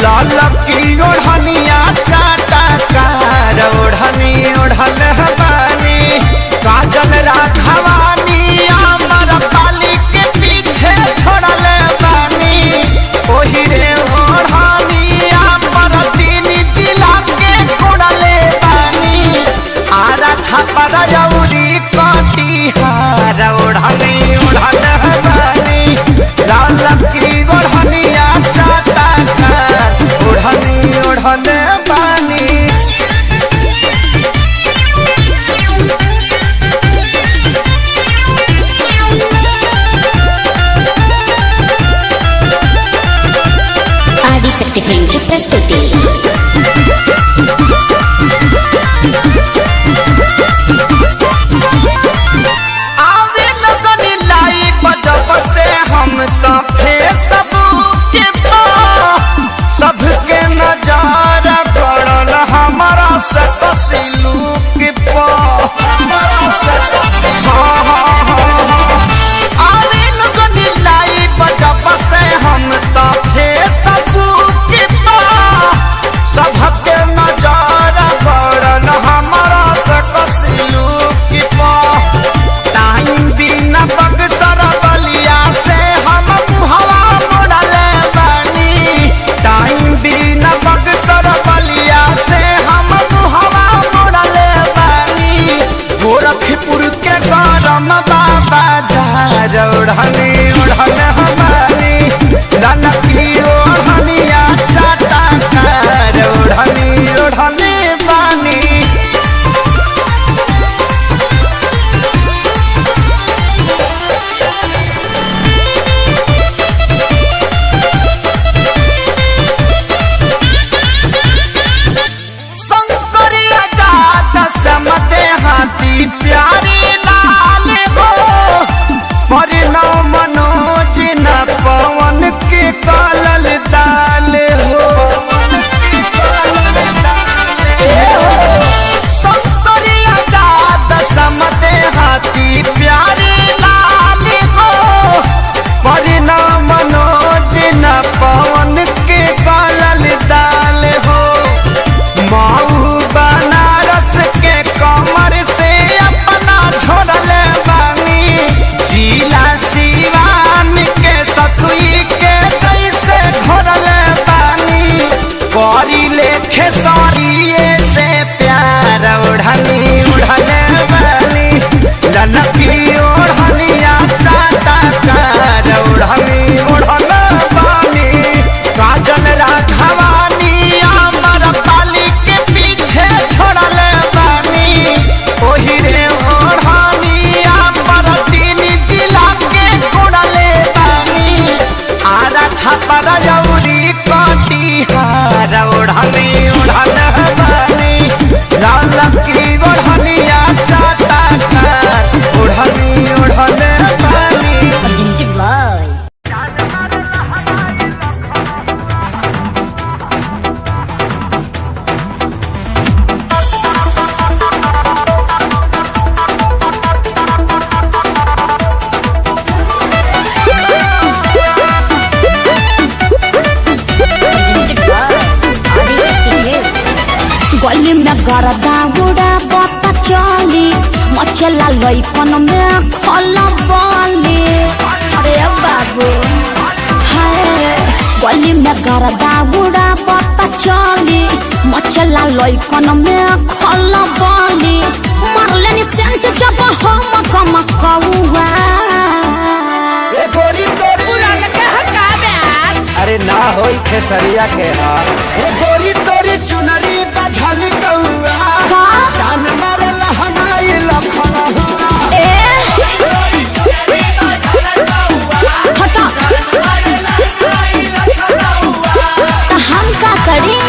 लाल की ओढ़निया चाटा कार ओढ़नी ओढ़ल बानी काजल राघवानी अमर पाली के पीछे छोड़ल बानी ओही रे ओढ़नी अमर तीन जिला के कोड़ल बानी आरा छापर जौरी कटिहार ओढ़नी ओढ़ल बानी लाल की ओढ़निया चाटा कार ओढ़नी ओढ़ल बानी। आदिशक्ति फिल्म की प्रस्तुति। आवे लगनी लाई बजब से हम तो फेसबुक पे सबके नजारा पड़ल हमारा से तस्लूक पे। आवे लगनी लाई बजब से हम तो फेसबुक पे सबके नजारा पड़ल हमारा से तस्लूक पे। टाइम बिना बक्सर बलिया से हम मुहवा मोड़ल बानी टाइम बिना बक्सर बलिया से हम मुहवा मोड़ल बानी गोरखपुर के गरम बाबा झार ओढ़नी ओढ़ल हमारी लाल की ओढ़निया चाटा कार ओढ़नी ओढ़नी बानी। शंकरिया जात समते हाथी प्यारी लाल हो परिणव मनोज न पवन के कालल दाल हो। शंकरिया जात समते हाथी प्यारी लाल हो परिणव मनोज न पवन के कालल दाल हो। माऊ बनारस के कमर से अपना छोड़ल बानी जिला सिवान के सतुई के जैसे घोरल बानी करी लेखे सरिये से प्यार ओढ़नी उड़ल बानी लाल की ओढ़निया चाटा कार ओढ़नी ओढ़ल बानी काजल राघवानी अमर पाली के पीछे छोड़ल बानी ओही रे ओढ़नी अमर तीन जिला के कोड़ल बानी आरा छापर जौरी कटिहार ओढ़नी ओढ़ल बानी लाल की ओढ़निया चाटा कार ओढ़नी ओढ़ल बानी। गली में गरदा उड़ा बता चली मचला लइकन में खल बली अरे बाबू हाय गली में गरदा उड़ा बता चली मचला लइकन में खल बली मारले नि सेंट जब हम कम कौआ ए गोरी तोरी पुरान के हकाबे अरे ना होई खेसरिया के हा ए गोरी तोरी चुनरी बझल कौआ जान मारल हनाई लखन ए हटा तो हम का करी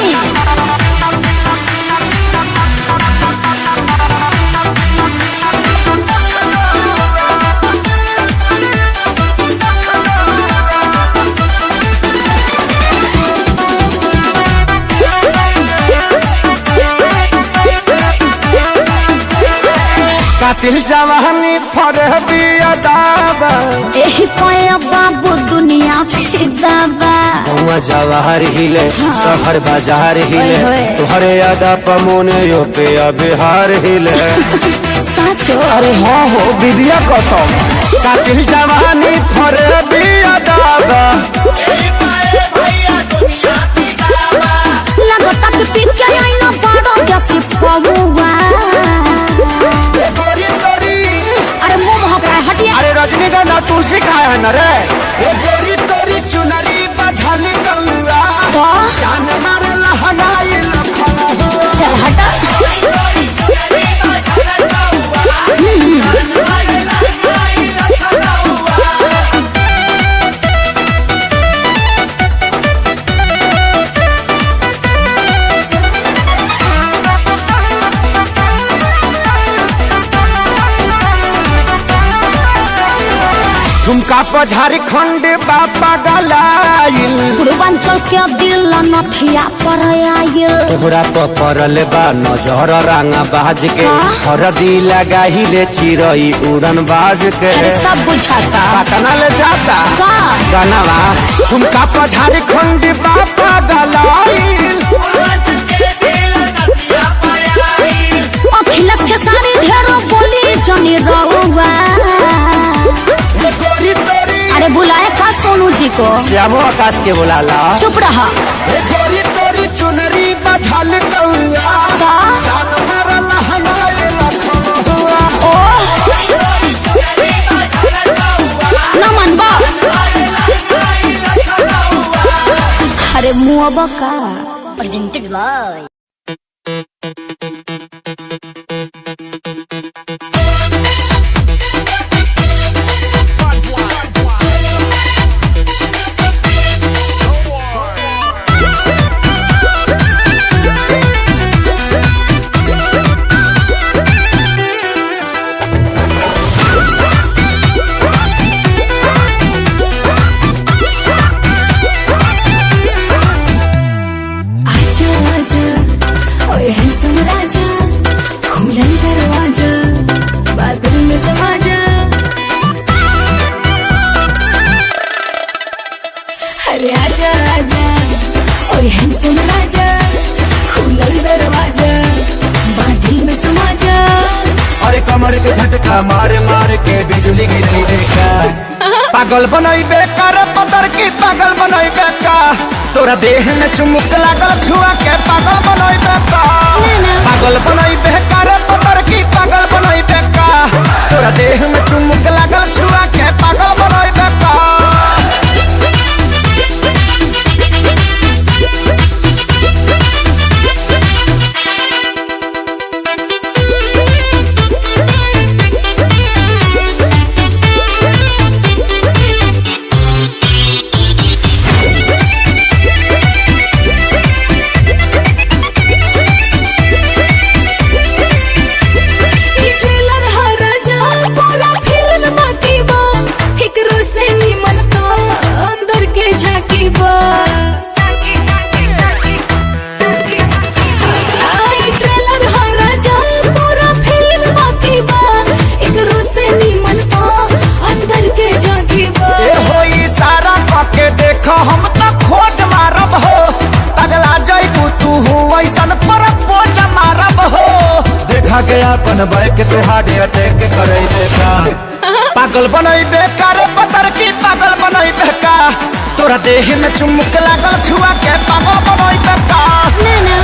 कातिल जवानी फरे बिया दाबा एही पाया बाबू दुनिया फिदाबा हुआ जवाहर हिले शहर बाजार हिले तुहरे यादा पमोने यो पे बिहार हिले साचो अरे हाँ हो विद्या कसम कातिल जवानी फरे बिया दाबा लगता कि पिक्चर आई ना बड़ा जैसी पहुआ अरे मुंह महक रहा है हटिए अरे रजनीगंधा तुलसी खाया है न रे ये गोरी तोरी चुनरी बझल कौआ तो जान मारे लहनाई लखनऊ चल हटा झुमका पर झारखंड बापा गलाइल पूर्वांचल के दिल नथिया पर आयल तोहरा पर पड़ल बा नजर रंगा बाज के हरदी लगाहिले चिरई उड़न बाज के अरे सब बुझाता पटना ले जाता का गनवा झुमका पर झारखंड बापा गलाइल अखिलेश के सारे ढेरों बोली जनी रहुआ अरे बुलाए का सोनू जी को श्यामो आकाश के बुलाला चुप रहा गोरी तोरी चुनरी बझल कौआ का जान मारे लहनाई लखनऊ ओह न मनबा अरे मुआबा का प्रेजेंटेड बाय अरे आजा आजा ओए हैंडसम राजा खुलल दरवाजा बादल में समा जा अरे कमर के झटका मारे मारे के बिजली गिरी देखा पागल बनई बेकार पतर की पागल बनई बेका तोरा देह में चुमुक लागल छुआ के पागल बनई बेका पागल बनई बेकार पतर की पागल बनई बेका तोरा देह में चुमुक लागल छुआ के पागल बनई बेका हम तो खोज मारब हो पगला जइबू तू ऐसन पर पोज मारब हो देखा के अपन बैक पे हार्ट अटैक करे देखा पागल बनई बेकार पतर की पागल बनई बेका तोरा देह में चुमुक लागल छुआ के पागल बनई बेका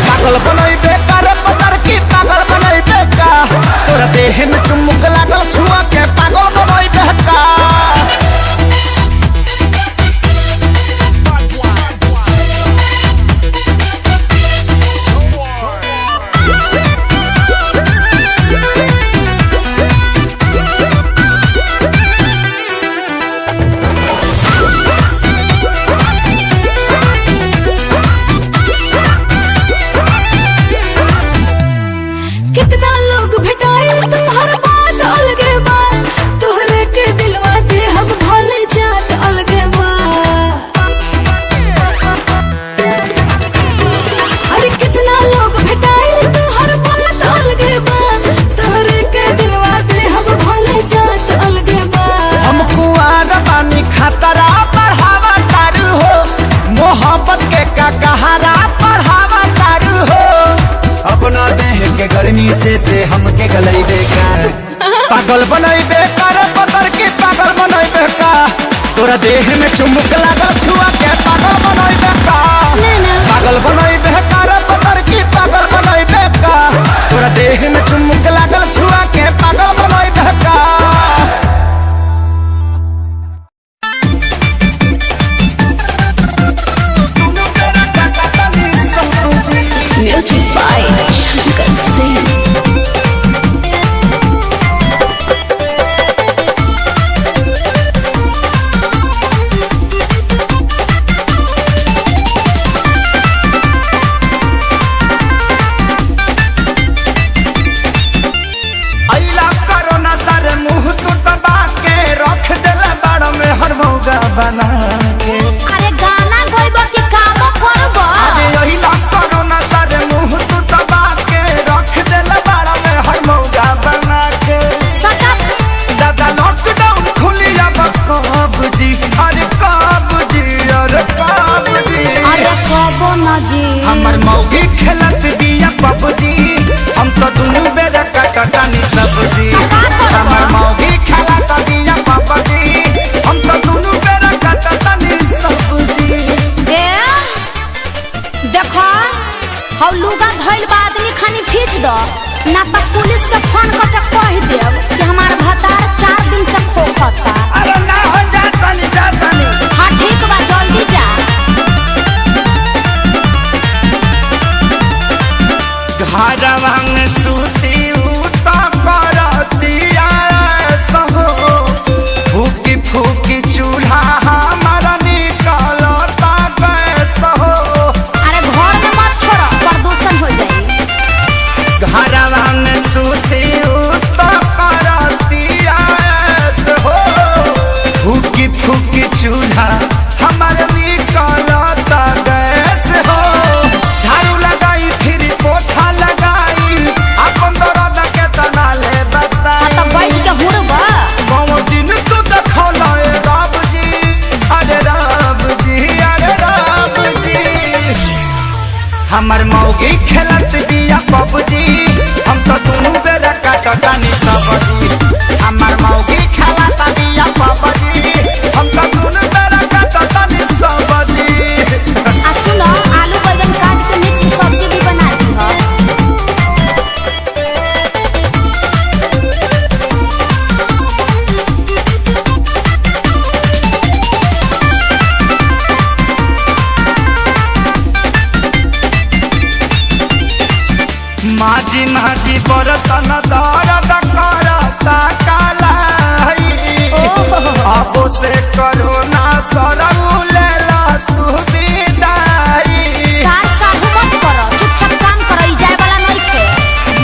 पागल बनई बेकार पतर की पागल बनई बेका तोरा देह में चुमुक लागल छुआ के पागल बनई बेका ओढ़नी से ते हमके गलई बेकार पागल बनई बेकार पतर की पागल बनई बेकार तोरा देह में चुमुक लागल छुआ के पागल बनई बेकार पागल बनई बेकार पतर की पागल बनई बेकार तोरा देह में चुमुक लागल छुआ के पागल बनई बेकार। Music by Shankar Singh. बना के अरे गाना गइबो कि कामो करबो अरे यही ना कोरोना सारे मुंह तू दबा के रख देला बाड़ा में हर मौका बना के सका दादा लॉकडाउन खुली अब कब जी अरे कब जी अरे कब जी अरे कबो न जी हमर मौगी खेलत बिया पबजी हम तो दुनु बेरा कटकानी सब्जी हमर मौगी खेलत बिया पबजी हम तो दुनु बेरा कटकानी सब्जी। देखो हौ लुगा धइल बा आदमी खानी खींच दो ना तो पुलिस के फोन करके कह देब कि हमार भतार 4 दिन से खोखता। अरे ना हो जातनी हाँ ठीक बा जल्दी जा। घरवा में सूती उता करतिया सहो फूकी फूकी चूल्हा हमारा निकलता गैस हो। अरे घर में मत छोड़ो प्रदूषण हो जाई। घरवा में सूती उता करतिया सहो फूकी फूकी चूल्हा हमारा निकलता गैस हो। झाड़ू लगाई फिर पोछा लगाई अपन दर्द के तना ले बता तो बैठ के हुड़बा कौन दिन तू देखौला ए रब जी अरे रब जी अरे रब जी हमर मौगी खेलत बिया पबजी हम तो दुनु बेरा काटकानी सब्जी हमर मौगी खेलत बिया पबजी हम तो दुनु बेरा काटकानी सब्जी। आ सुनो आलू बैंगन काट के मिक्स सब्जी भी बना दी हो। माझी माझी बरतन दर्द करता कालाई अब से करोना सरऊ लेला तू विदाई। सार साहू मत करो चुपचाप काम करो ई जाए वाला नहीं खे।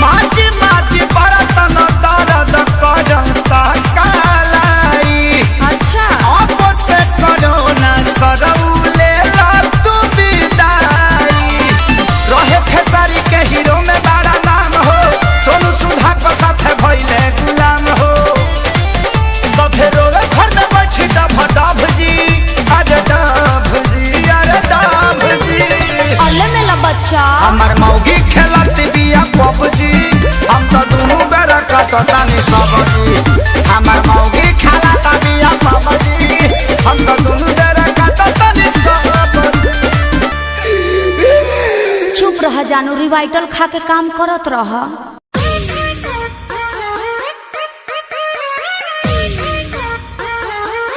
माझी माझी बरतन दर्द करता कालाई अच्छा अब से करोना सरऊ लेला तू विदाई। रहे खेसारी के हीरो में बड़ा नाम हो सोनू सुधा को साथ भइले गुलाम हो सफे रोवे घर में बैठी डभ जी अरे डभ जी अरे डभ जी। अल्ले मेला बच्चा हमर मौगी खेलत बिया पबजी हम तो दुनु बेरा कटकानी सब्जी हमर मौगी खेलत बिया पबजी हम तो दुनु बेरा कटकानी सब्जी। चुप रह जानू रिवाइटल खा के काम करत रह।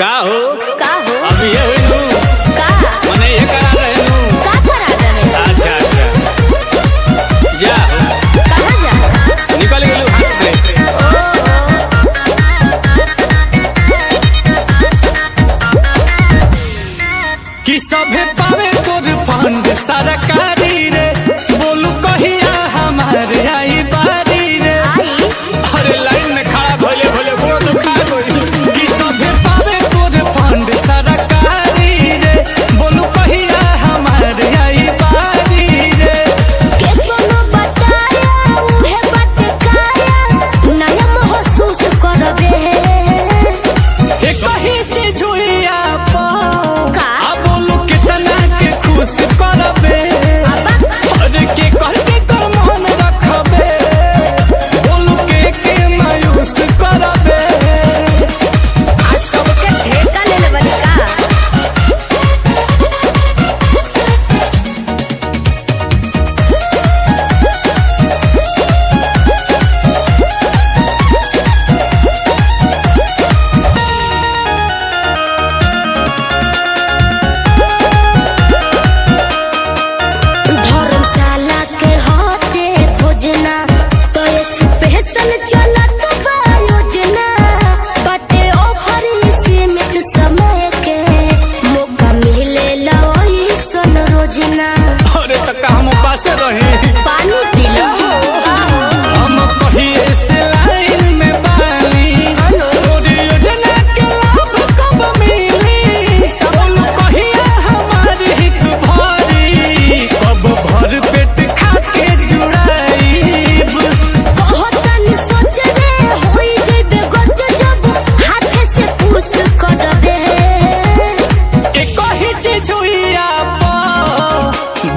का हो अभी ये हुई नू का मने ये करा रहे नू का करा रहे अच्छा अच्छा जा कहां जा निकल गेलू हाथ से कि सभे पावे तोर फंड सरकारी रे बोलू कहिया हमारे आई बारी रे आई अरे लाइन में खड़ा भोले भोले वो दुखा गई कि सभे पावे तोर फंड सरकारी रे बोलू कहिया सजना। अरे तो काम पास रहे पानी पी लो। हम कहिए से लाइन में बानी तोरी योजना के लाभ कब मिली बोलू कहिया हमारी हित भरी कब भर पेट खा के जुड़ाईब बहुतन सोच रे होई जेबे गच जब हाथ से पूछ करबे। एक ही चीज हुई आप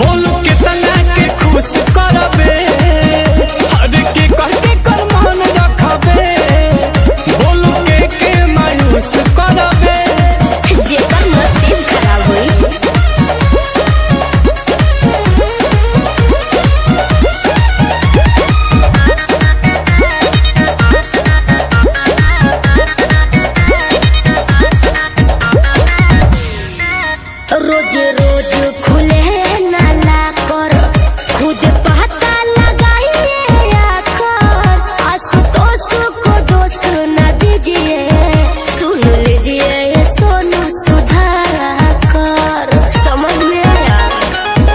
बोलू कितना के खुश करबे हर के कह के कर मन रखबे बोलू के मायूस करबे जेकर नसीब खराब होई रोज रोज खुले नाला कर खुद पता लगाइए आकर आशुतोष को दोष न दीजिए सुन लीजिए ये सोनू सुधार कर। समझ में आया?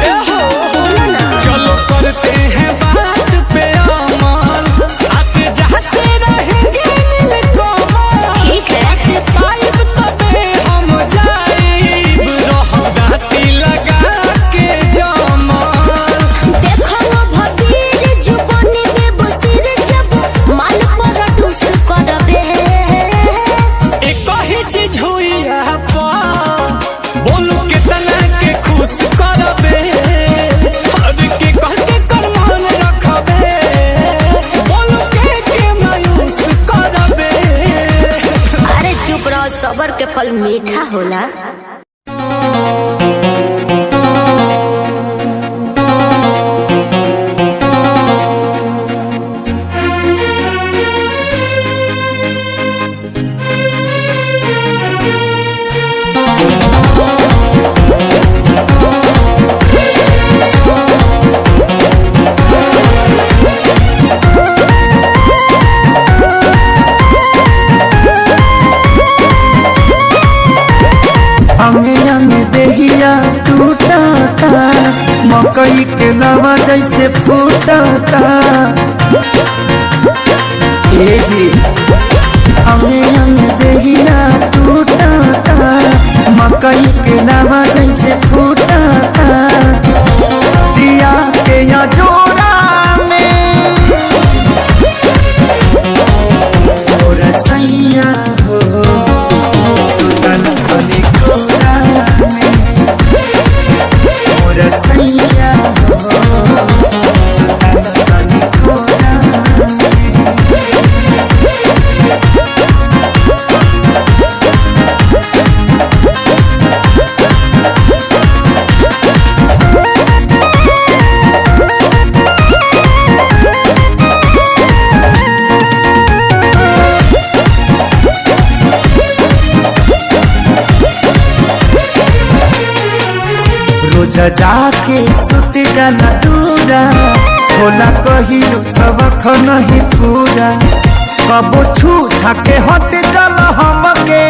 बोलो ना। चलो करते हैं बात पे अमल आते जाते रहेंगे नीलकमल ठीक है। बाकी पाइप तबे हम जाइब रह गाती लगा के जमल देखो वो भबीर जुबानी में बसीर जब माल पर ठुस करबे। एक ही चीज हुई आप बोलू कितना के खुश करबे हर के कह के कर मन रखबे बोलू के मायूस करबे अरे चुप रहो, सबर के फल मीठा होला। अंगे अंगे देहिया टूटता मकई के लवा जैसे फूटता ए जी अंगे अंगे देहिया टूटता मकई के लवा जैसे फूटता दिया के या जोड़ा में और सैया हो सुतन बनी कोरा में और सैया हो सुतन बनी कोरा में। रोज जाके सुत जाना दूरा होला कहियो सबक नहीं पूरा कबो छू छाके हट चल हमके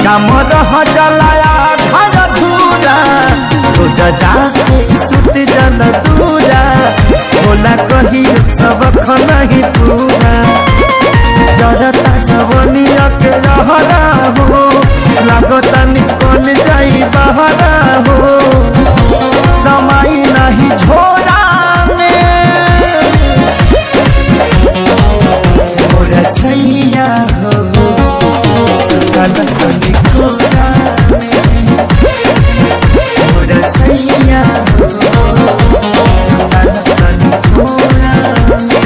काम रह चलाया घर धूरा रोज जाके सुत जाना दूरा होला कहियो सबक नहीं पूरा जरता जवनिया के रहरा हो लागता निकल जाई बहरा हो समय नहीं झोरा में और सैया हो सुतल बनी कोरा में और सैया हो सुतल बनी कोरा में।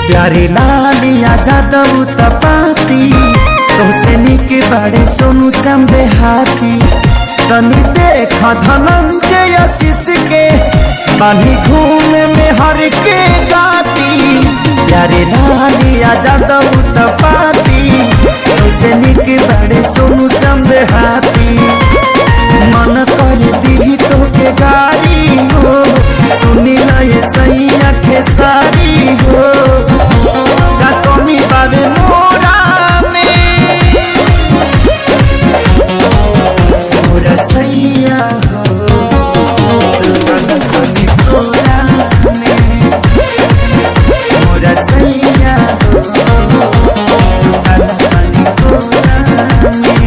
प्यारे लालिया जादव तपाती तोसे निके बाड़े सोनू संबे हाथी तनी देखा धनंजय आशीष के बानी घूमे में हर के गाती प्यारे लालिया जादव तपाती ऐसे निक बड़े सोनू संदेहाती मन कर दी तो के गाड़ी हो सुनी ना ये सही आँखें सारी हो गातोनी बाबे मोरा में मोरा सैया हो सुना कोनी कोरा में मोरा सैया हो सुना कोनी कोरा में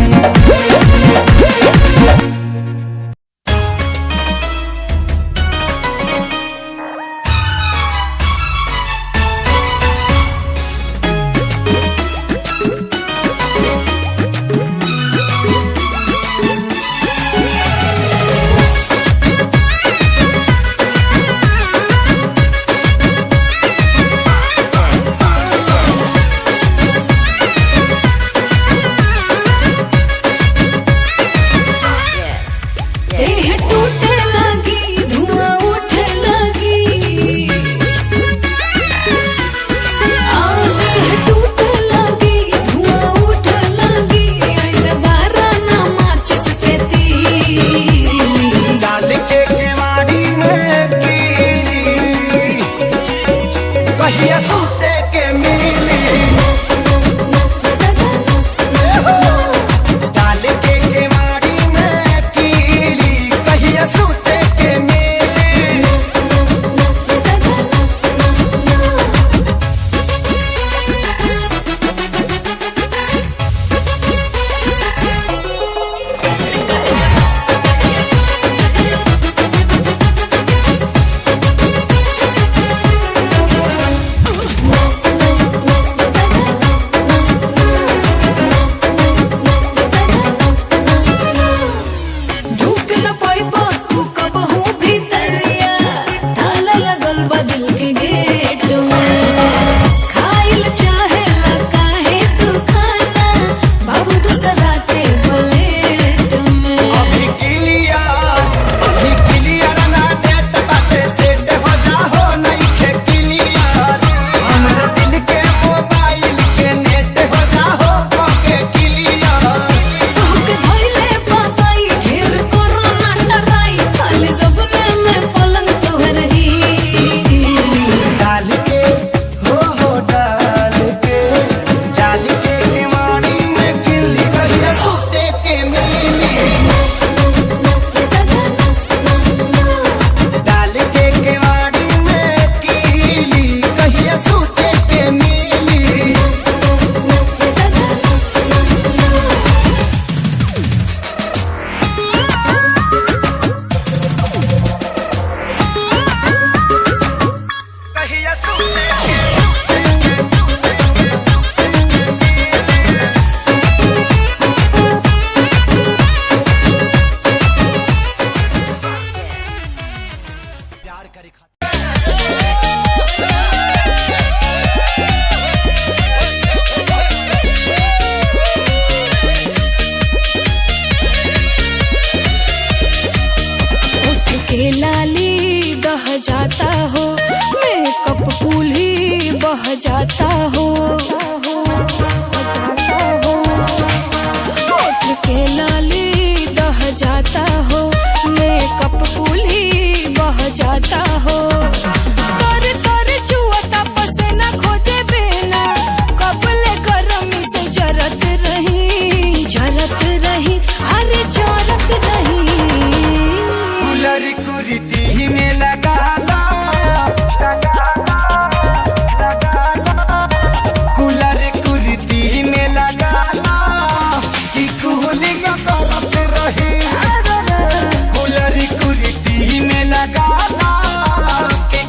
जाता हो, मेकअप कूल ही बह जाता हो, होठ के लाली दह जाता हो, मेकअप कूल ही बह जाता हो, तर तर चुअता पसीना खोजे बिना, कपले गरमी से जरत रही अरे जरत रही। कुलरी कुरीति में लगा ला, कुलरी कुरीति में लगा ला कि कूलिंग करत रही, कुलरी कुरीति में लगा ला कि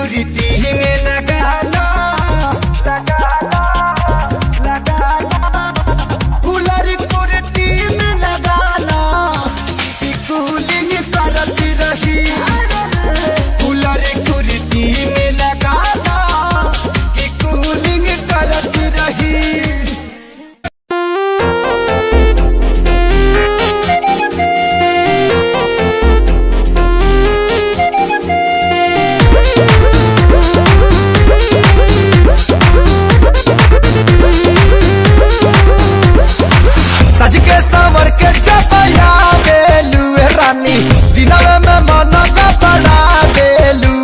कुर्ती में लगाना कूलर कुर्ती में लगाना कि कूलिंग करती रही कूलर कुर्ती में लगाना कि कूलिंग करती रही सज के संवर के चपया बेलू रानी दिनवे में मन का बड़ा बेलू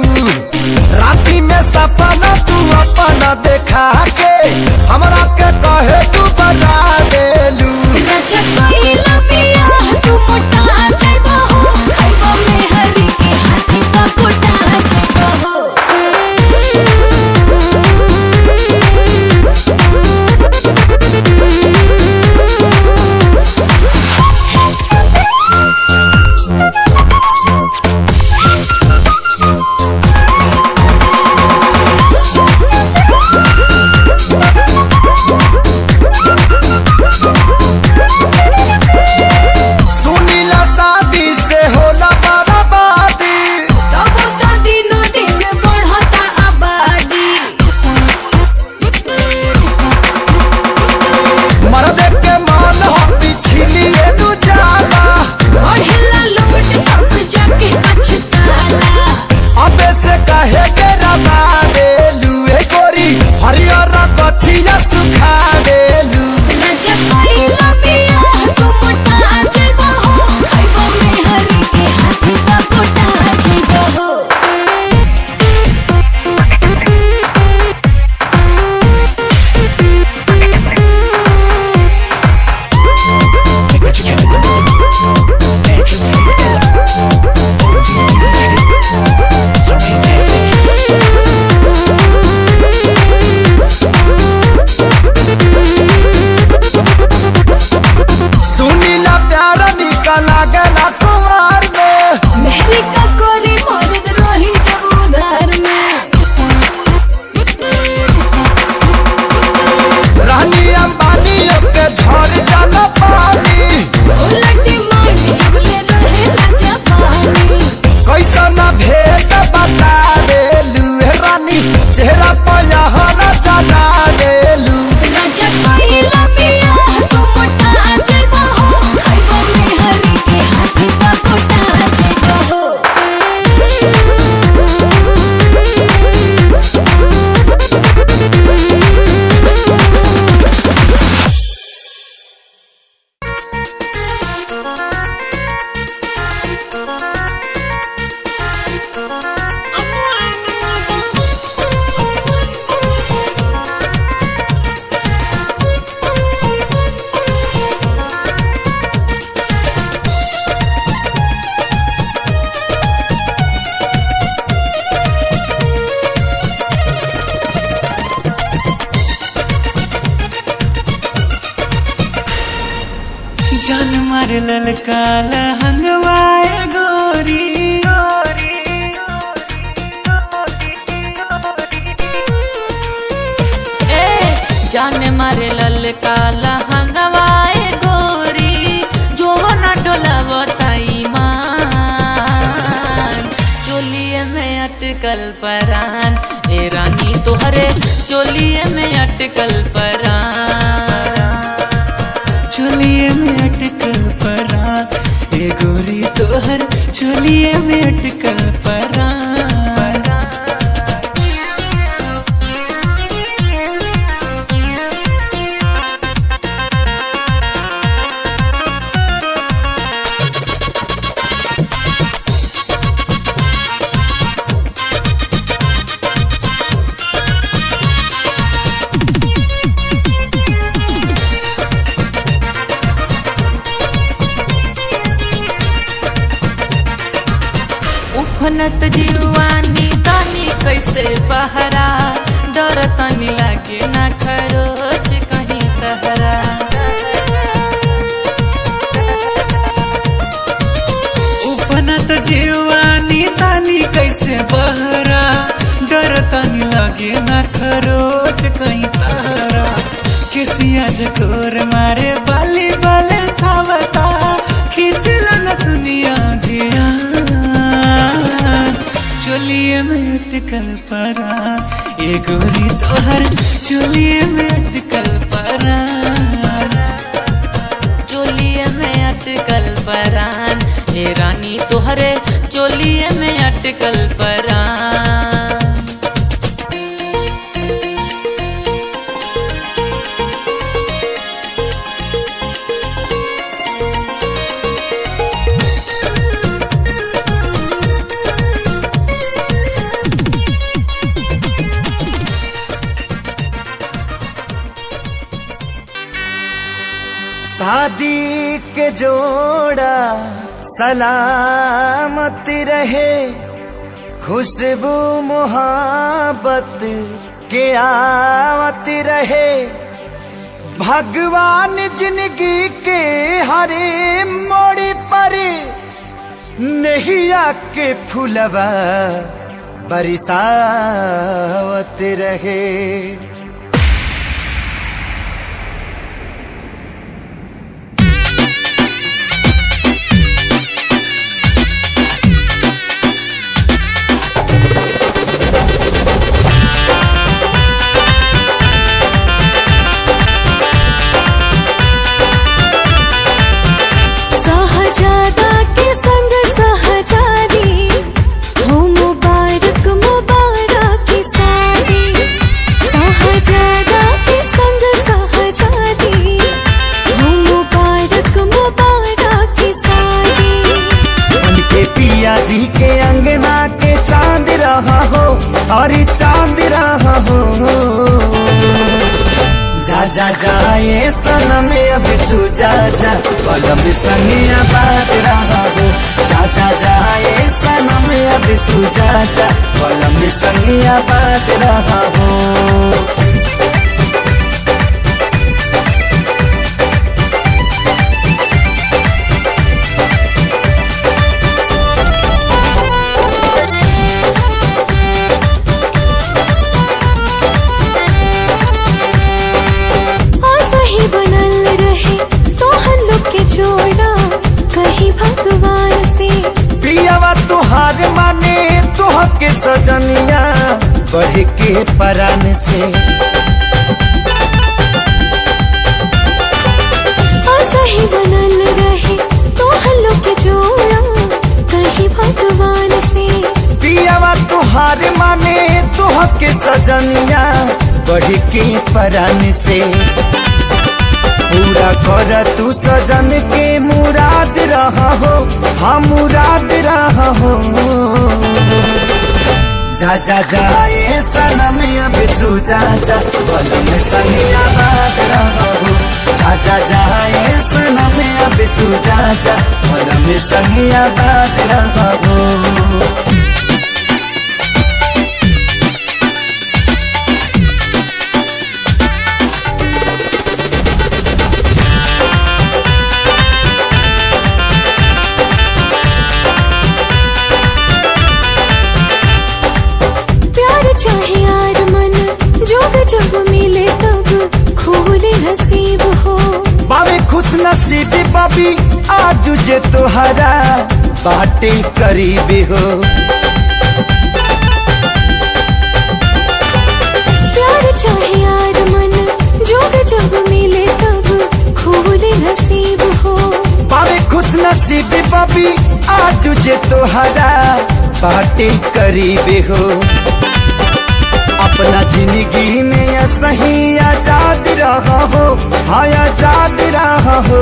राती में सपना तू अपना देखा के हमरा के कहे तू बड़ा बेलू चेहरा पया हरा चला देलू जान मार ललका लहंगवाए गोरी जान मारे ललका लहंगवाए गोरी जो न डोलावताई मान चोलिए में अटकल परान ए रानी तोहरे चोलिए में अटकल परान चोलिए में अटकल परान ए गोरी तोहर चोलिए में अटकल परान उफनत जीवानी तानी कैसे बहरा डर तनी लागे ना खरोच कहीं तहरा उफनत जीवानी तानी कैसे बहरा लागे ना खरोच कहीं तारा किसिया जकोर मारे बाली बाले खावता खींचला न दुनिया दिया चोलिए में अटकल परा ये गोरी तोहर चोलिए में अटकल परा चोलिए में अटकल परान ए रानी तोहरे चोलिए में अटकल परान। शादी के जोड़ा सलामत रहे खुशबू मोहब्बत के आवत रहे भगवान जिंदगी के हरे मोड़ पर नैया के फुलवा बरसावत रहे। जी के अंगना के चांद रहा हो और चांद रहा हो जा जा जाए सनम अब तू जा जा पलम संगिया बात रहा हो जा जा जाए सनम अब तू जा जा पलम संगिया बात रहा हो। भगवान से पियावा तुहार माने तुह के सजनिया बढ़ के परान से सही बनल रहे तो हल्लो के जोड़ा कहीं भगवान से पियावा तुहार माने तुह के सजनिया बढ़ के परान से पूरा कर तू सजन के मुराद रहा हो हाँ मुराद रहा हो जा जा जाए सनम अब तू जा जा बलम संगिया बात रहा हो जा जा जाए सनम अब तू जा जा बलम संगिया बात रहा हो। चाहे यार मन जोग जब मिले तब खोले नसीब हो बाबे खुश नसीबी बाबी आज जे तोहरा बाटे करीबी हो प्यार चाहे यार मन जोग जब मिले तब खोले नसीब हो बाबे खुश नसीबी बाबी आज जे तोहरा बाटे करीबी हो अपना जिंदगी में सही आजाद रहा हो हाँ आजाद रहा हो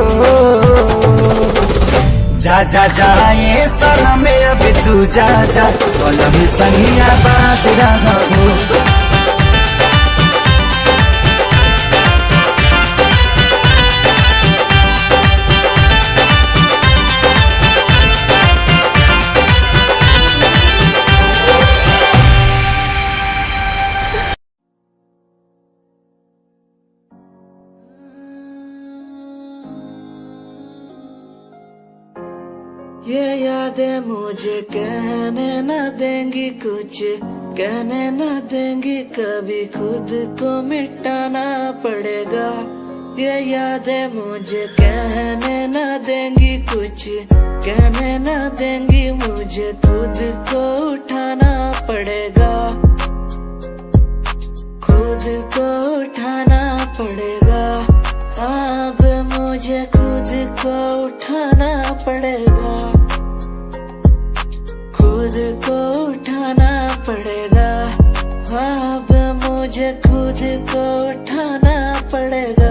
जा जा जाए सनम अब तू जा जा कलम संगिया बात रहा हो। ये याद यादें मुझे कहने न देंगी कुछ, कहने न देंगी कभी, खुद को मिटाना पड़ेगा। ये यादें मुझे कहने न देंगी कुछ, कहने न देंगी मुझे, खुद को उठाना पड़ेगा, खुद को उठाना पड़ेगा। अब मुझे खुद को उठाना पड़ेगा, खुद को उठाना पड़ेगा। अब मुझे खुद को उठाना पड़ेगा।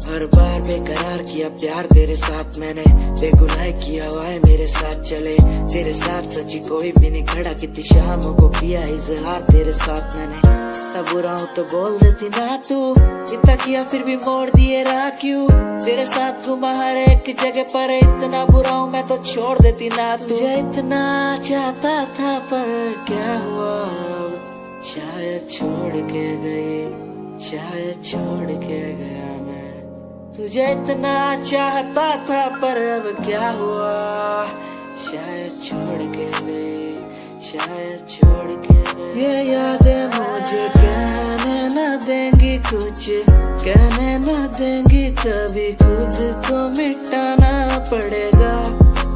हर बार बेकरार किया प्यार तेरे साथ मैंने, बेगुनाह किया हुआ है मेरे साथ चले, तेरे साथ सच्ची कोई भी नहीं खड़ा, कितनी शामों को किया इजहार तेरे साथ मैंने। तब बुरा हूँ तो बोल देती ना तू, इतना किया फिर भी मोड़ दिए राह क्यों, तेरे साथ घुमा हर एक जगह पर, इतना बुरा हूँ मैं तो छोड़ देती ना तू। तुझे इतना चाहता था पर क्या हुआ, शायद छोड़ के गई, शायद छोड़ के गया मैं। तुझे इतना चाहता था पर अब क्या हुआ, शायद छोड़ के गई, शायद छोड़ के गई। ये यादें मुझे कहने न देंगी कुछ, कहने न देंगी कभी, खुद को मिटाना पड़ेगा।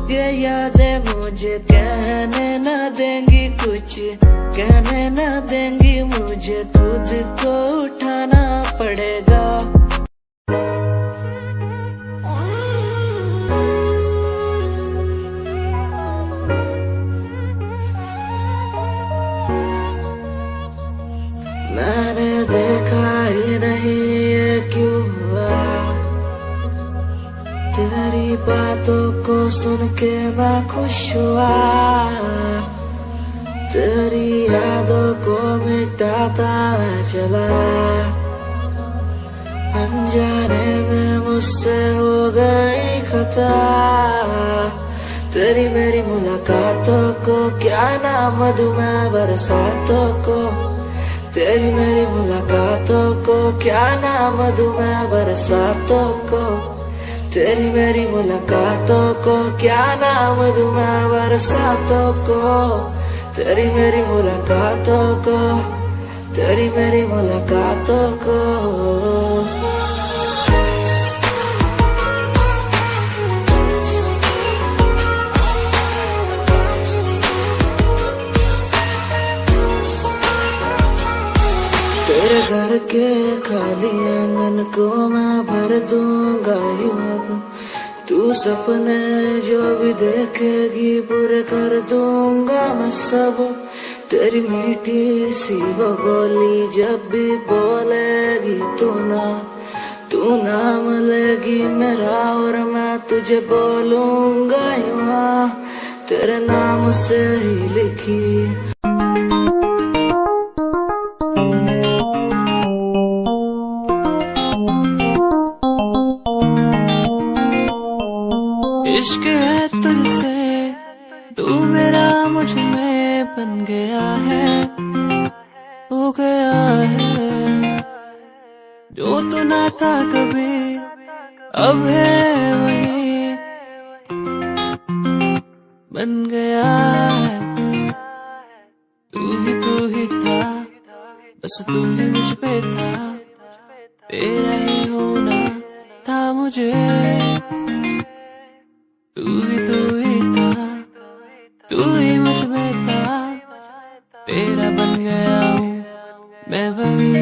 ये यादें मुझे कहने न देंगी कुछ, कहने न देंगी मुझे, खुद को उठाना पड़ेगा। मैंने देखा ही नहीं ये क्यों हुआ, तेरी बातों को सुन के मैं खुश हुआ, तेरी यादों को मिटाता मैं चला, अनजाने में मुझसे हो गई खता। तेरी मेरी मुलाकातों को क्या नाम दूं मैं बरसातों को, तेरी मेरी मुलाकातों को क्या नाम दूं मैं बरसातों को, तेरी मेरी मुलाकातों को क्या नाम दूं मैं बरसातों को, तेरी मेरी मुलाकातों को, तेरी मेरी मुलाकातों को। तेरे घर के खाली आंगन को मैं भर दूंगा यूं अब, तू सपने जो भी देखेगी पूरे कर दूंगा मैं सब। तेरी मीठी सी वो बोली जब भी बोलेगी तू नाम लेगी मेरा, और मैं तुझे बोलूंगा यूं, तेरे नाम से ही लिखी। इश्क है तुझसे, तू मेरा मुझ में बन गया है, हो गया है। जो तू ना था कभी अब है वही बन गया है। तू ही था, बस तू ही मुझ पे था, तेरा ही होना था मुझे। तू ही था, तू ही मुझ में था, तेरा बन गया हूँ मैं वही।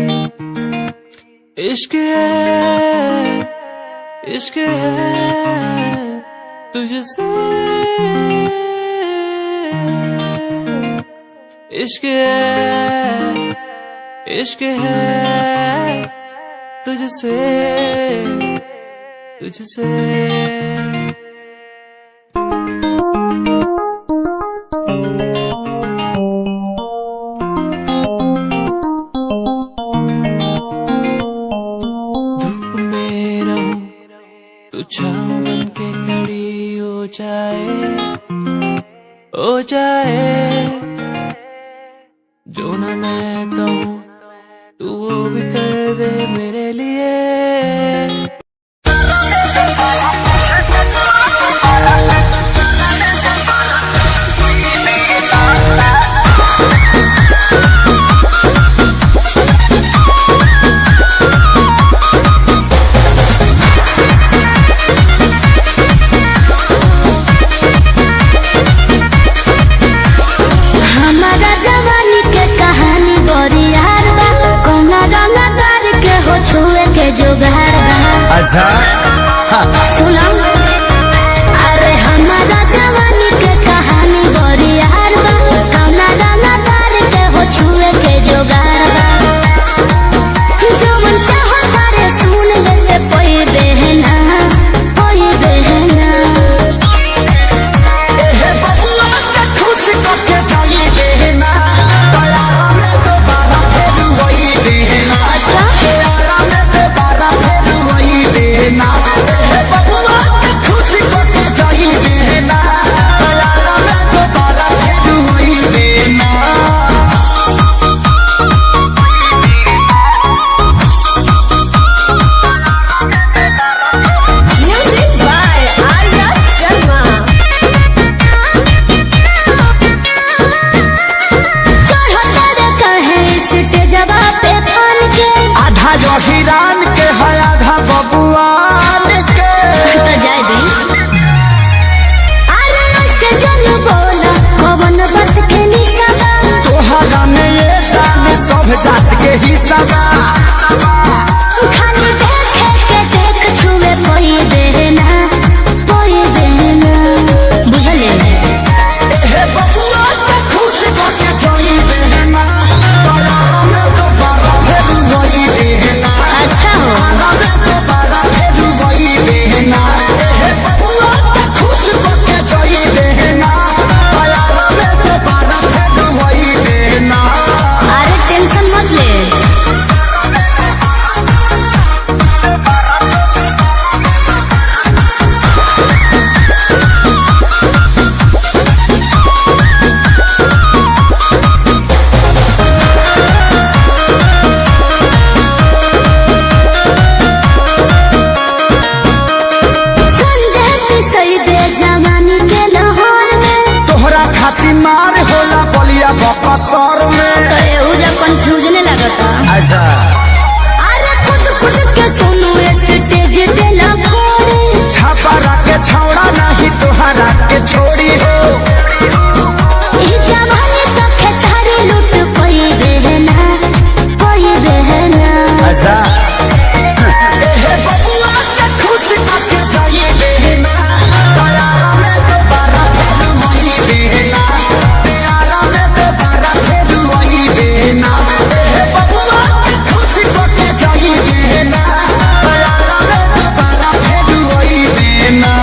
इश्क है, इश्क है तुझसे, इश्क है, इश्क है तुझसे, तुझसे। छाँव बन के खड़ी हो जाए, जो ना मैं कहूँ तू वो भी कर दे मेरे लिए। के जुगाड़ बा। अच्छा सुनो अरे हमारा जवानी के कहानी बड़ी यार बा। कौना गाना तार के हो छुए के जुगाड़ बा। जो मन चाहो तारे सुन ले के कोई बहना कोई बहना। एहे बबुआ के खुश करके जाई देना दयारा में दोबारा फिर वही देना। अच्छा दयारा में दोबारा फिर वही देना। एहे बबुआ के खुश करके जाई देना दयारा में दोबारा फिर वही देना। Music by Arya Sharma. चढ़ो तारे कहे स्टेजवा पे फन के। आधा जो हिरान के है आधा बबुआन के। तो जाए दी अरे ऐसे जन बोला कौन बात के निशाबा। तोहरा में ये जान सब जात के हिस्सा बा। खाली देखे के देख छुए कोई देना कोई देना। बुझले एहे बबुआ के खुश करके जाई देना दयारा में दोबारा फिर वही देना। अच्छा हो दयारा में दोबारा फिर वही देना। एहे बबुआ के खुश करके जाई देना दयारा में दोबारा फिर वही देना। अरे टेंशन मत ले। संजय पिसई दे जवानी के लाहौर में। तोहरा खातिर मार होला बलिया बकसर में। तो एहुजा कंफ्यूजन लगता। अच्छा अरे खुद खुद के सुनो स्टेज पे ना फोड़े। छपरा के छौड़ा नहीं तोहरा के छोड़ी हो। ई जवानी तो खेसारी लूट कोई बहना कोई बहना। अच्छा एहे बबुआ के खुश करके जाई देना दयारा में दोबारा फिर वही देना। दयारा में दोबारा फिर वही देना। एहे बबुआ के खुश करके जाई देना दयारा में दोबारा फिर वही देना।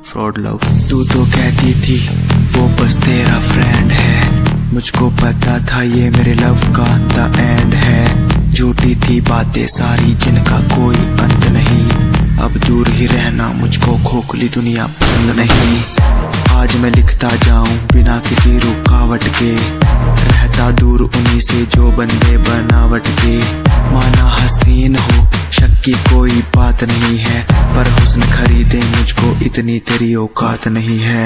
फ्रॉड लव तू तो कहती थी वो बस तेरा फ्रेंड है। मुझको पता था ये मेरे लव का द एंड है। झूठी थी बातें सारी जिनका कोई अंत नहीं। अब दूर ही रहना मुझको खोखली दुनिया पसंद नहीं। आज मैं लिखता जाऊं बिना किसी रुकावट के। रहता दूर उन्हीं से जो बंदे बनावट के। माना हसीन हो शक की कोई बात नहीं है। पर हुस्न खरीदे मुझको इतनी तेरी औकात नहीं है।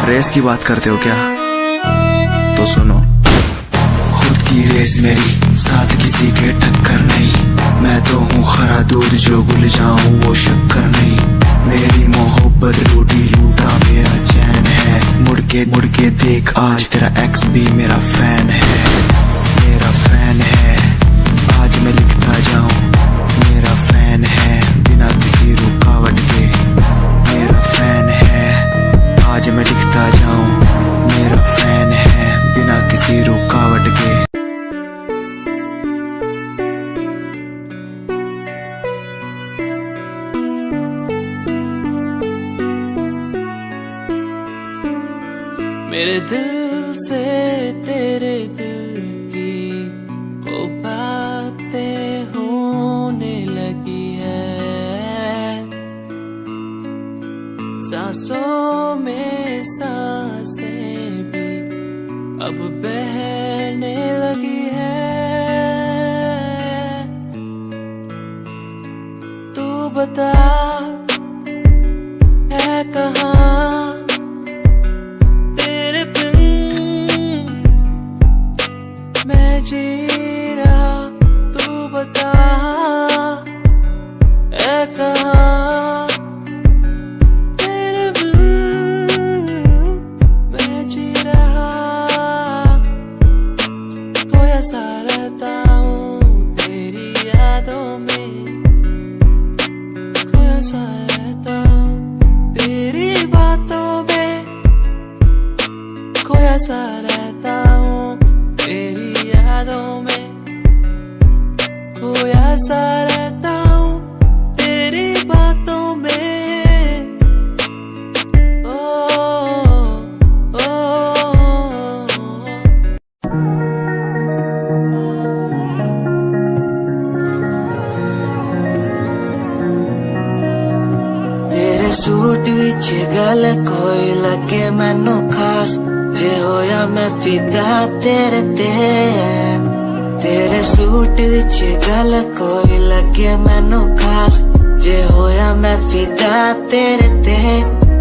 रेस की बात करते हो क्या? तो सुनो खुद की रेस मेरी साथ किसी के टक्कर नहीं। मैं तो हूँ खरा दूध जो भूल जाऊं वो शक्कर नहीं। मेरी मोहब्बत लूटी लूटा मेरा चैन है। मुड़ के देख आज तेरा एक्स भी मेरा फैन है। मेरा फैन है आज मैं लिखता जाऊं। मेरा फैन है बिना किसी रुकावट के। मेरा फैन है आज मैं लिखता जाऊं। मेरा फैन है बिना किसी रुकावट के। मेरे दिल से तेरे दिल की वो बातें होने लगी है। सांसों में सांसें भी अब बहने लगी है। तू बता मैं जी रहा, तू बता ऐ कहाँ तेरे बिन मैं जी रहा। खोया सा रहता हूँ तेरी यादों में, खोया सा रहता हूँ तेरी बातों में, खोया सा रहता हूँ तेरी यादों में, खोया सा रहता हूँ तेरी बातों में। ओ, ओ, तेरे सूट विच गल कोई लगे मैनू खास, जे होया मैं फिदा तेरे ते। तेरे सूट विच गल कोई लगे मैनू खास, जे होया मैं फिदा तेरे ते।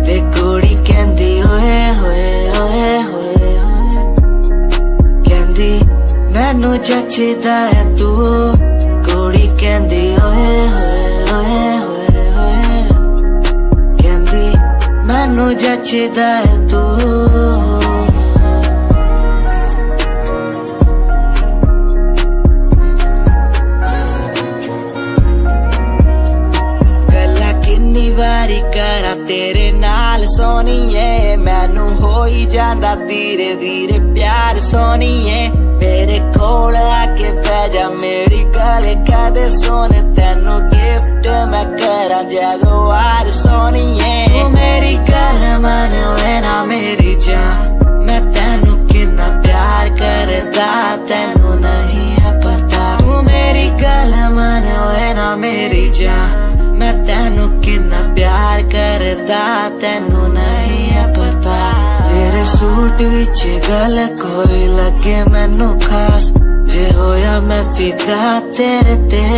ते कुड़ी कहंदी ओए होए ओए होए ओए, कहंदी मैनू जचदा है तू। कुड़ी कहंदी ओए होए ओए होए ओए, कहंदी मैनू जचदा है तू। वारी करा तेरे नाल सोनिए, मैनू हो ही जांदा धीरे धीरे प्यार सोनिए। मेरे कोल आके पै जा मेरी गल कदे सोने, तेनू गिफ्ट मैं करा जगवार सोनिए। तू मेरी गल मन लेना मेरी जान, मैं तेनू कितना प्यार करदा तेनू नहीं है पता। तू मेरी गल मन लेना मेरी जान, मैं तेनू कितना प्यार करदा तेनू नहीं है पता। तेरे सूट विच गल कोई लगे मैनू खास, जे होया मैं फिदा तेरे ते।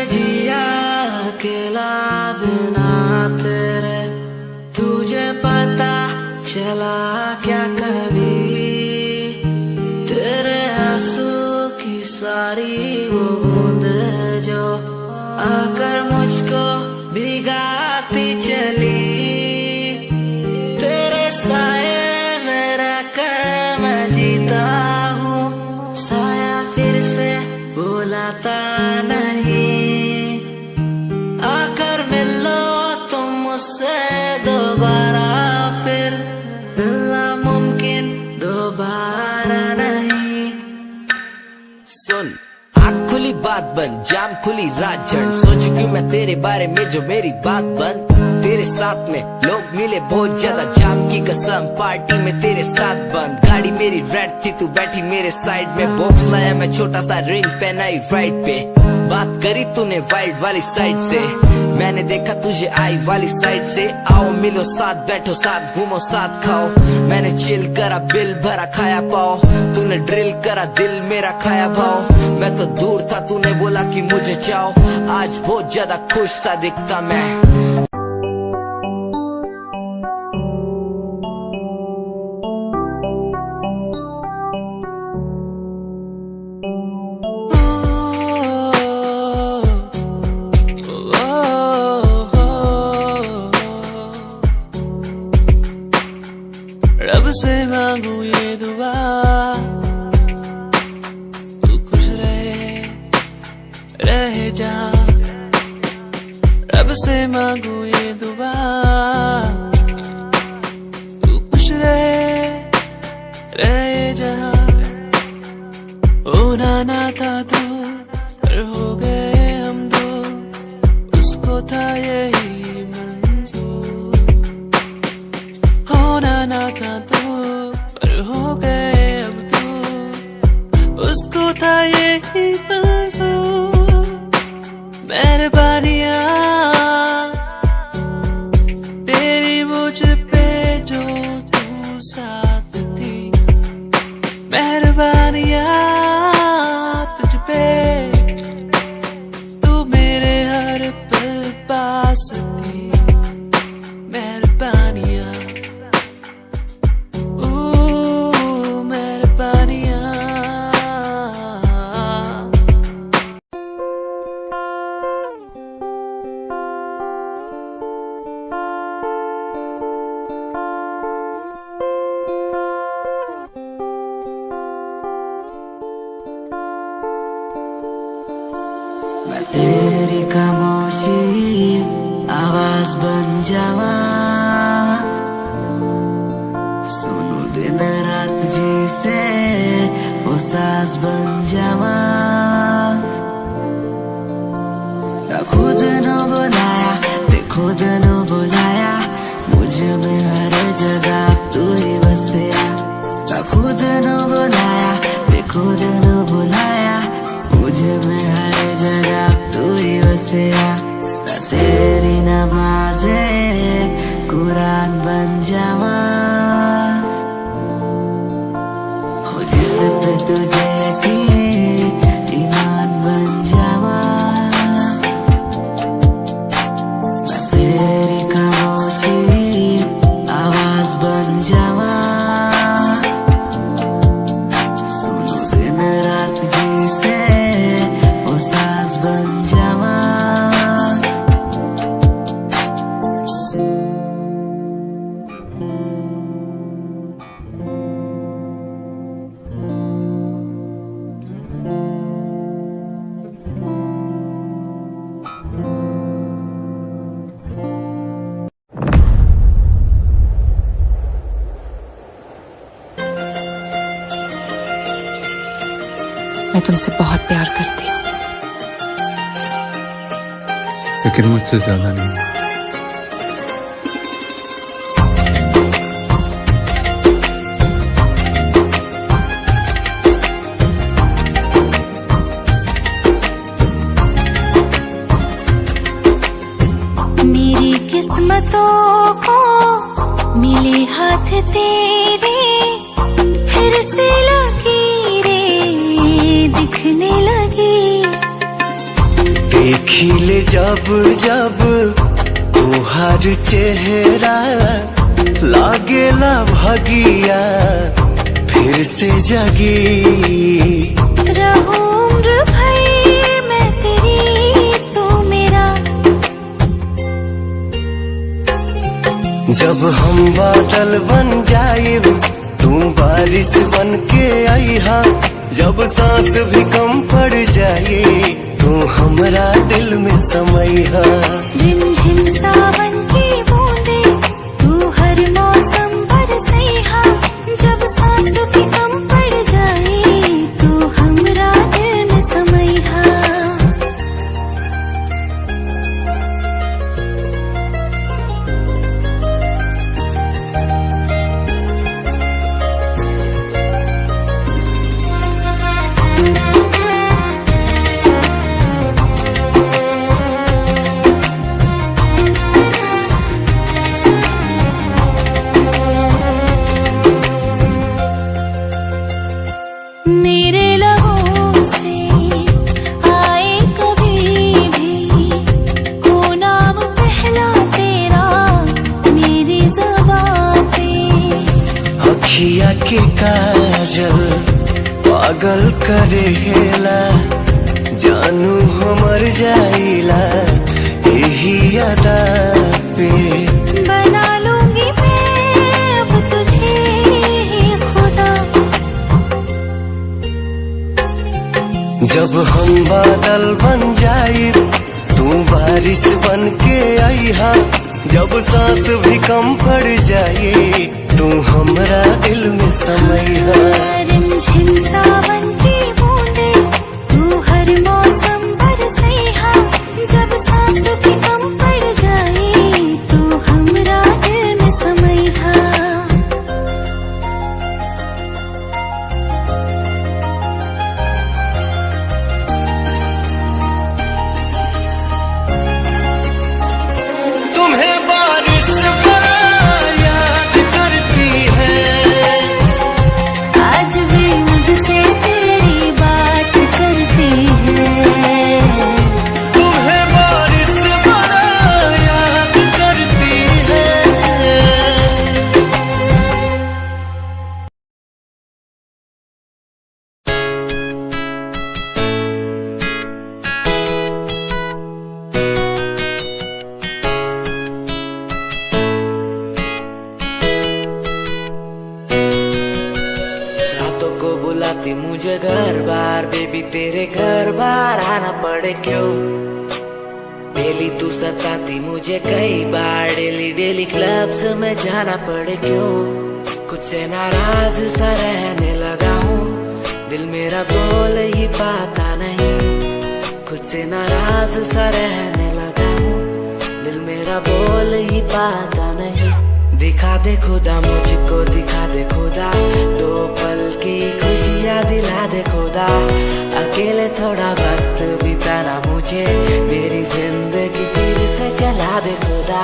जिया अकेला बिना तेरे, तुझे पता चला क्या कभी तेरे आंसू की सारी वो बूंद जो आकर मुझको भिगाती चली, तेरे साए में रहकर मैं जीता हूँ, साया फिर से बुलाता नहीं, आकर मिलो तुम मुझसे दोबारा, फिर मिलना मुमकिन दोबारा नहीं। सुन, आँख खुली बात बन, जाम खुली रात जन, सोचू क्यों मैं तेरे बारे में जो मेरी बात बन, तेरे साथ में लोग मिले बहुत ज्यादा, जाम की कसम पार्टी में तेरे साथ बंद, गाड़ी मेरी रेड थी तू बैठी मेरे साइड में, बॉक्स लाया मैं छोटा सा रिंग पहनाई राइट पे, बात करी तूने वाइड वाली साइड से, मैंने देखा तुझे आई वाली साइड से, आओ मिलो साथ बैठो साथ घूमो साथ खाओ, मैंने चिल करा बिल भरा खाया पाओ, तूने ड्रिल करा दिल मेरा खाया भाव, मैं तो दूर था तूने बोला कि मुझे चाहो, आज बहुत ज्यादा खुश सा दिखता मैं। रब से मांगू ये दुआ, तू खुश रहे जा, रब से मांगू ये दुआ, तू खुश रहे जा, होना ना था तू पर हो गए हम दो, उसको था यही मंजूर, होना ना था तू पर हो गए अब तू, उसको था यही मंजूर, मेहरबानियाँ तेरी मुझ पे जो तू साथ थी, मेहरबानियाँ तुझ पे तू मेरे हर पल पास थी, मेहरबानियाँ मेहरबानियाँ। मैं तेरी खामोशी आवाज बन जावा, सुनू दिन रात जी से वो साज बन जावा, ना खुद न बुलाया ते खुद न बुलाया, मुझे में हर जगह तू ही बसया, ना खुद न बुलाया ते खुद न बुलाया, मुझे में हर जगह तू ही बसया, तेरी नमाज़े कुरान बन जावा, हो जिस पे तुझे ईमान बन जावा, मैं तेरी खामोशी आवाज बन जावा, सुनो दिन रात जी से वो साज बन जावा। मैं तुमसे बहुत प्यार करती हूँ, लेकिन मुझसे ज्यादा नहीं। मेरी किस्मतों को मिले हाथ तेरे, फिर से लकीरें दिखने लगी, देखी ले जब जब तुहार चेहरा लागेला भगिया फिर से जगी। रहूं उम्र भर मैं तेरी तू मेरा। जब हम बादल बन जाए तू बारिश बन के आई हा। जब सांस भी कम पड़ जाए तू हमरा दिल में समैहा। रिमझिम सावन की बूंदे तू हर मौसम बरसैहा। जब सांस भी कम पड़ जाए तू हमरा दिल में समैहा। मेरे लबों से आए कभी भी हो नाम पहला तेरा मेरी ज़ुबां पे। अखिया के काजल पागल करेला जानू हमर जाइला यही अदा पे। बना लूंगी मैं अब तुझे खुदा। जब हम बादल बन जाए तू बारिश बन के आई हा। जब सांस भी कम पड़ जाए तू हमरा दिल में समैहा। रिमझिम सावन की बूंदे तू हर मौसम बरसैहा। जब सांस भी कम पड़ जाए तू हमरा दिल में समैहा। तुम्हें बारिश याद करती है। आज भी मुझसे तेरी बात करती है। तुम्हें बारिश याद करती है। रातों को बुलाती मुझे घर बार बेबी तेरे घर बार आना पड़े क्यों। डेली तू सताती मुझे कई बार डेली डेली क्लब्स में जाना पड़े क्यों। खुद से नाराज सा रहने लगा हूँ दिल मेरा बोल ही पाता नहीं। खुद से नाराज सा रहने लगा हूँ दिल मेरा बोल ही पाता नहीं। दिखा दे खुदा मुझको दिखा दे खुदा दो पल की खुशियाँ दिला दे खुदा। अकेले थोड़ा वक्त बिताना मुझे मेरी जिंदगी फिर से चला दे खुदा।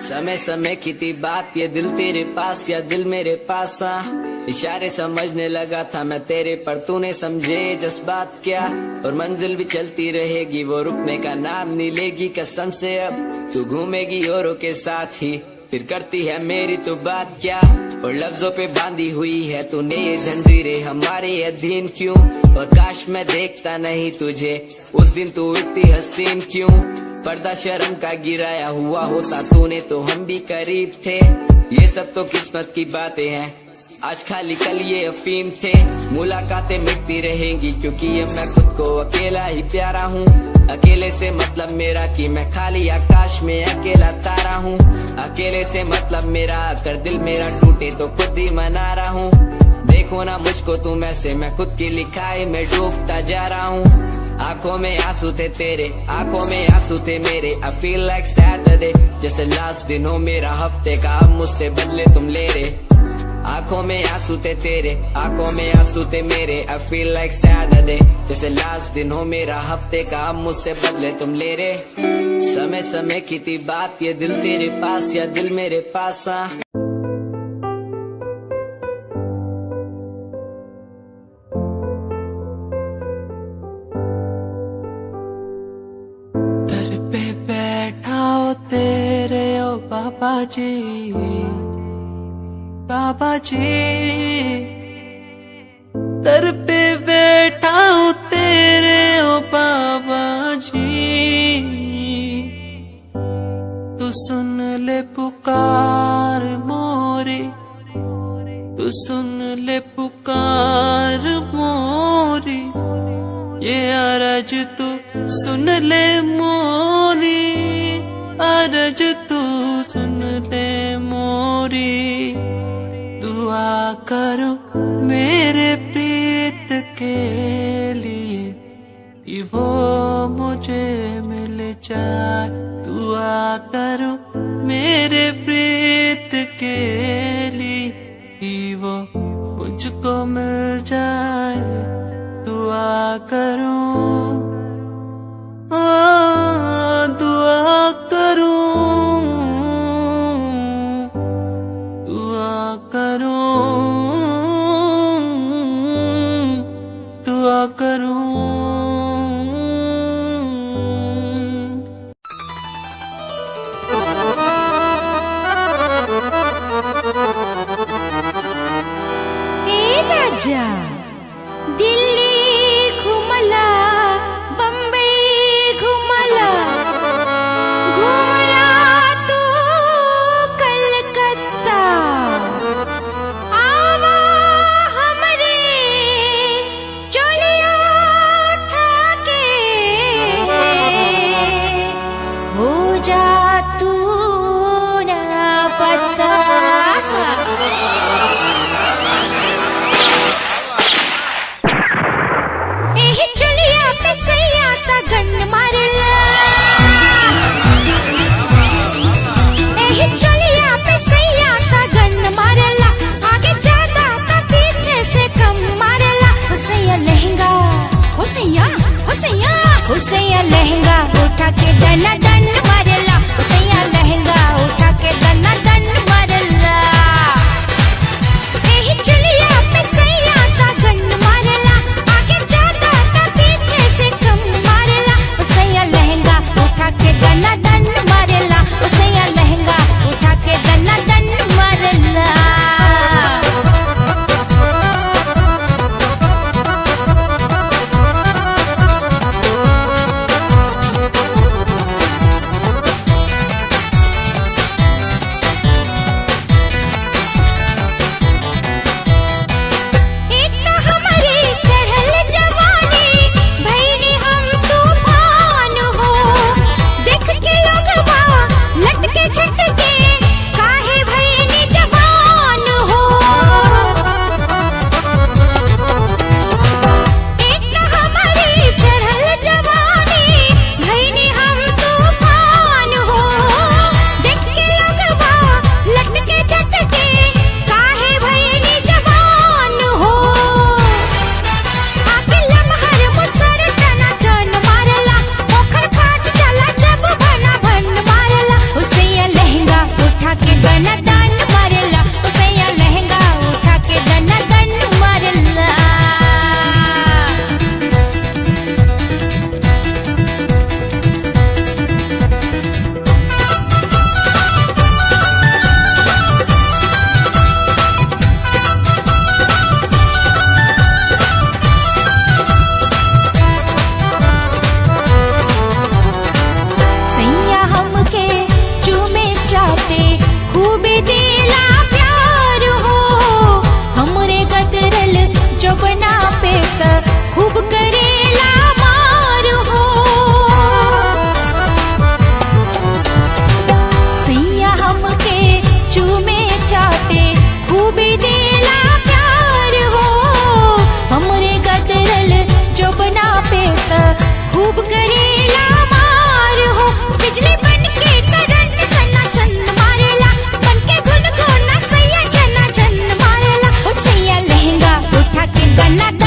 समय समय की थी बात ये दिल तेरे पास या दिल मेरे पास। इशारे समझने लगा था मैं तेरे पर तूने समझे जज्बात क्या। और मंजिल भी चलती रहेगी वो रुकने का नाम नहीं लेगी कसम से। अब तू घूमेगी औरों के साथ ही फिर करती है मेरी तो बात क्या। और लफ्जों पे बांधी हुई है तूने ये जंजीरें हमारे अधीन क्यों। और काश मैं देखता नहीं तुझे उस दिन तू इतनी हसीन क्यों। पर्दा शर्म का गिराया हुआ होता तूने तो हम भी करीब थे। ये सब तो किस्मत की बातें हैं आज खाली कल ये अफीम थे। मुलाकातें मिटती रहेंगी क्योंकि ये मैं खुद को अकेला ही प्यारा हूँ। अकेले से मतलब मेरा कि मैं खाली आकाश में अकेला तारा हूँ। अकेले से मतलब मेरा अगर दिल मेरा टूटे तो खुद ही मना रहा हूँ। देखो ना मुझको तुम ऐसे, मैं खुद की लिखाई में डूबता जा रहा हूँ। आंखों में आंसू थे तेरे, आंखों में आंसू थे मेरे। I feel like Saturday, जैसे लास्ट दिन हो मेरा हफ्ते का, अब मुझसे बदले तुम ले रहे। आंखों में आंसू थे तेरे, आंखों में आंसू थे मेरे। I feel like Saturday, जैसे लास्ट दिन हो मेरा हफ्ते का, अब मुझसे बदले तुम ले रहे। समय समय की थी बात, ये दिल तेरे पास या दिल मेरे पास। दर पे बैठा हो तेरे ओ बाबा जी, बाबा जी। दर पे बैठा हो तेरे ओ बाबा जी, तू सुन ले पुकार मोरी, तू सुन ले पुकार मोरी। ये अरज तू सुन ले मोरी, अरज तू सुन ले मोरी। दुआ करो मेरे प्रीत के लिए, कि वो मुझे मिल जाए। दुआ करो मेरे प्रीत के लिए, कि वो मुझको मिल जाए। दुआ करो, दुआ करो, दुआ करो, दुआ करो। राजा दिल्ली घुमला, बम्बई घुमला, घुमला तू कलकत्ता। आवा हमरे चोलिया उठा के, हो जा तू ना पता। ना